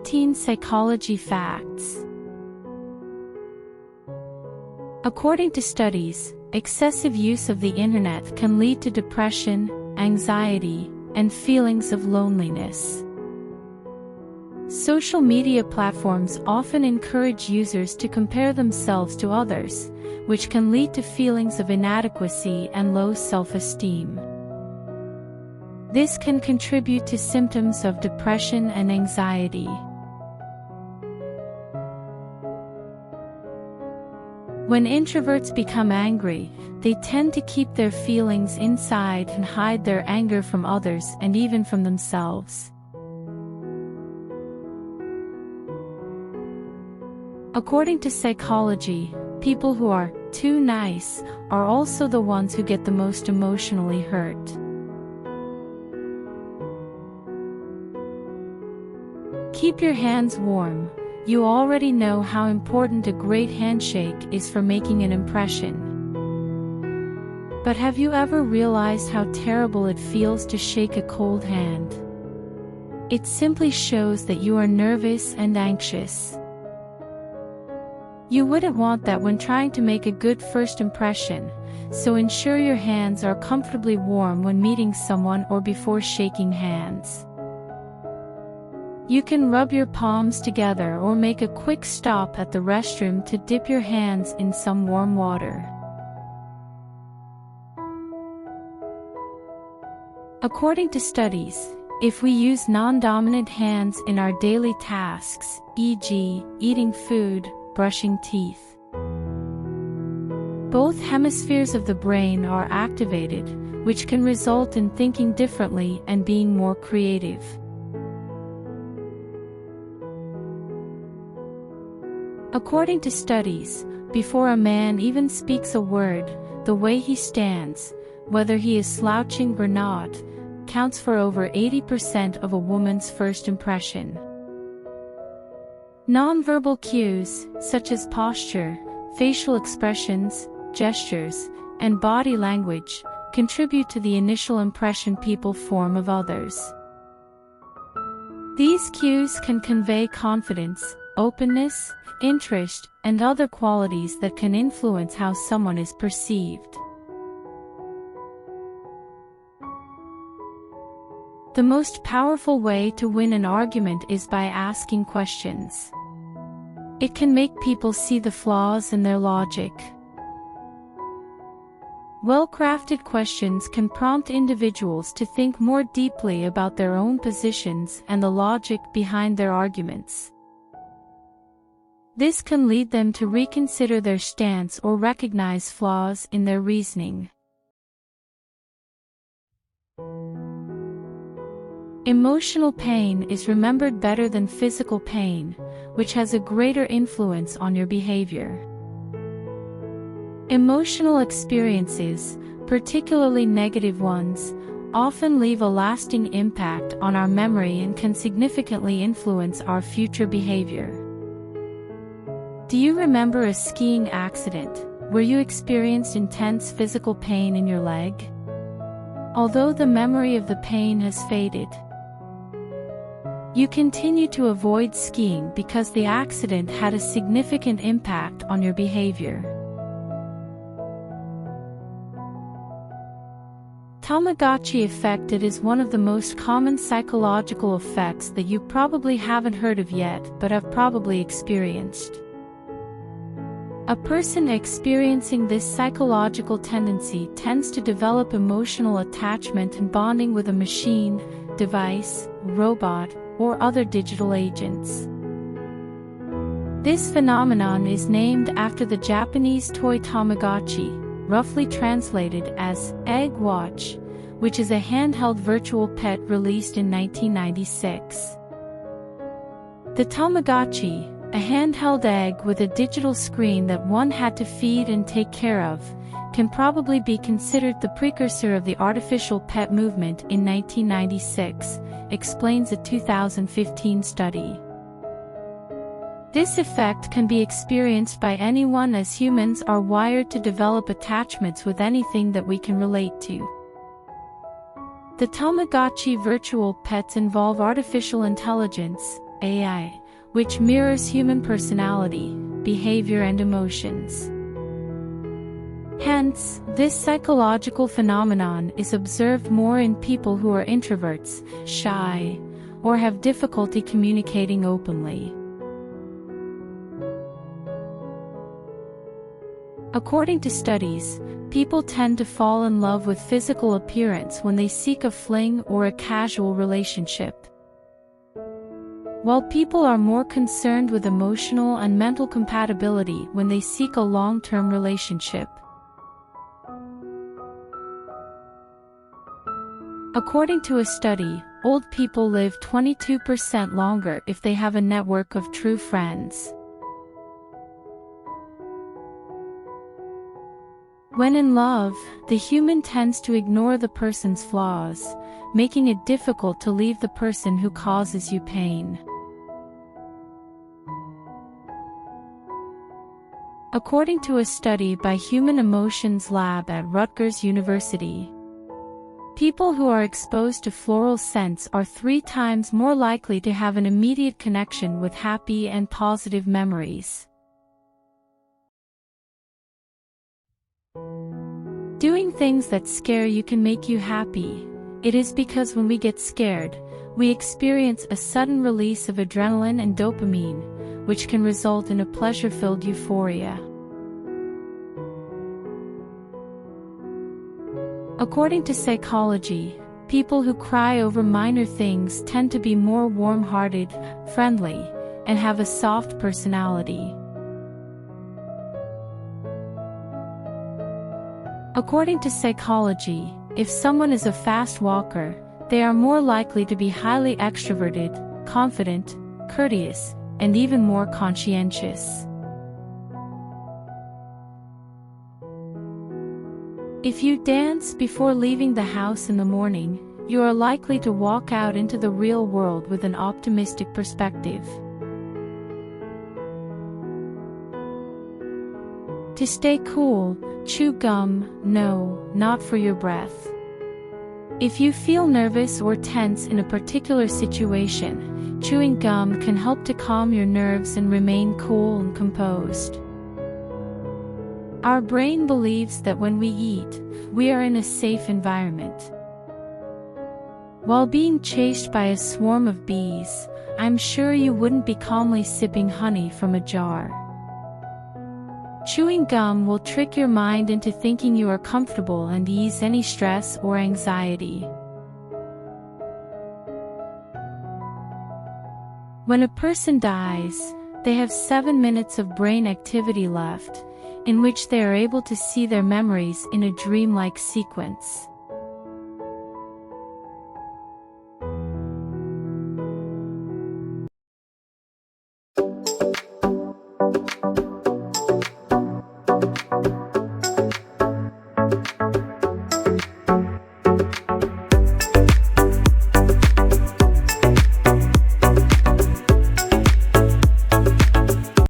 13 Psychology Facts. According to studies, excessive use of the internet can lead to depression, anxiety, and feelings of loneliness. Social media platforms often encourage users to compare themselves to others, which can lead to feelings of inadequacy and low self-esteem. This can contribute to symptoms of depression and anxiety. When introverts become angry, they tend to keep their feelings inside and hide their anger from others and even from themselves. According to psychology, people who are too nice are also the ones who get the most emotionally hurt. Keep your hands warm. You already know how important a great handshake is for making an impression. But have you ever realized how terrible it feels to shake a cold hand? It simply shows that you are nervous and anxious. You wouldn't want that when trying to make a good first impression, so ensure your hands are comfortably warm when meeting someone or before shaking hands. You can rub your palms together or make a quick stop at the restroom to dip your hands in some warm water. According to studies, if we use non-dominant hands in our daily tasks, e.g., eating food, brushing teeth, both hemispheres of the brain are activated, which can result in thinking differently and being more creative. According to studies, before a man even speaks a word, the way he stands, whether he is slouching or not, counts for over 80% of a woman's first impression. Nonverbal cues, such as posture, facial expressions, gestures, and body language, contribute to the initial impression people form of others. These cues can convey confidence, openness, interest, and other qualities that can influence how someone is perceived. The most powerful way to win an argument is by asking questions. It can make people see the flaws in their logic. Well-crafted questions can prompt individuals to think more deeply about their own positions and the logic behind their arguments. This can lead them to reconsider their stance or recognize flaws in their reasoning. Emotional pain is remembered better than physical pain, which has a greater influence on your behavior. Emotional experiences, particularly negative ones, often leave a lasting impact on our memory and can significantly influence our future behavior. Do you remember a skiing accident where you experienced intense physical pain in your leg? Although the memory of the pain has faded, you continue to avoid skiing because the accident had a significant impact on your behavior. Tamagotchi effect. It is one of the most common psychological effects that you probably haven't heard of yet but have probably experienced. A person experiencing this psychological tendency tends to develop emotional attachment and bonding with a machine, device, robot, or other digital agents. This phenomenon is named after the Japanese toy Tamagotchi, roughly translated as Egg Watch, which is a handheld virtual pet released in 1996. The Tamagotchi, a handheld egg with a digital screen that one had to feed and take care of, can probably be considered the precursor of the artificial pet movement in 1996, explains a 2015 study. This effect can be experienced by anyone, as humans are wired to develop attachments with anything that we can relate to. The Tamagotchi virtual pets involve artificial intelligence, AI, which mirrors human personality, behavior and emotions. Hence, this psychological phenomenon is observed more in people who are introverts, shy, or have difficulty communicating openly. According to studies, people tend to fall in love with physical appearance when they seek a fling or a casual relationship, while people are more concerned with emotional and mental compatibility when they seek a long-term relationship. According to a study, old people live 22% longer if they have a network of true friends. When in love, the human tends to ignore the person's flaws, making it difficult to leave the person who causes you pain. According to a study by Human Emotions Lab at Rutgers University, people who are exposed to floral scents are 3 times more likely to have an immediate connection with happy and positive memories. Doing things that scare you can make you happy. It is because when we get scared, we experience a sudden release of adrenaline and dopamine, which can result in a pleasure-filled euphoria. According to psychology, people who cry over minor things tend to be more warm-hearted, friendly, and have a soft personality. According to psychology, if someone is a fast walker, they are more likely to be highly extroverted, confident, courteous, and even more conscientious. If you dance before leaving the house in the morning, you are likely to walk out into the real world with an optimistic perspective. To stay cool, chew gum. No, not for your breath. If you feel nervous or tense in a particular situation, chewing gum can help to calm your nerves and remain cool and composed. Our brain believes that when we eat, we are in a safe environment. While being chased by a swarm of bees, I'm sure you wouldn't be calmly sipping honey from a jar. Chewing gum will trick your mind into thinking you are comfortable and ease any stress or anxiety. When a person dies, they have 7 minutes of brain activity left, in which they are able to see their memories in a dreamlike sequence.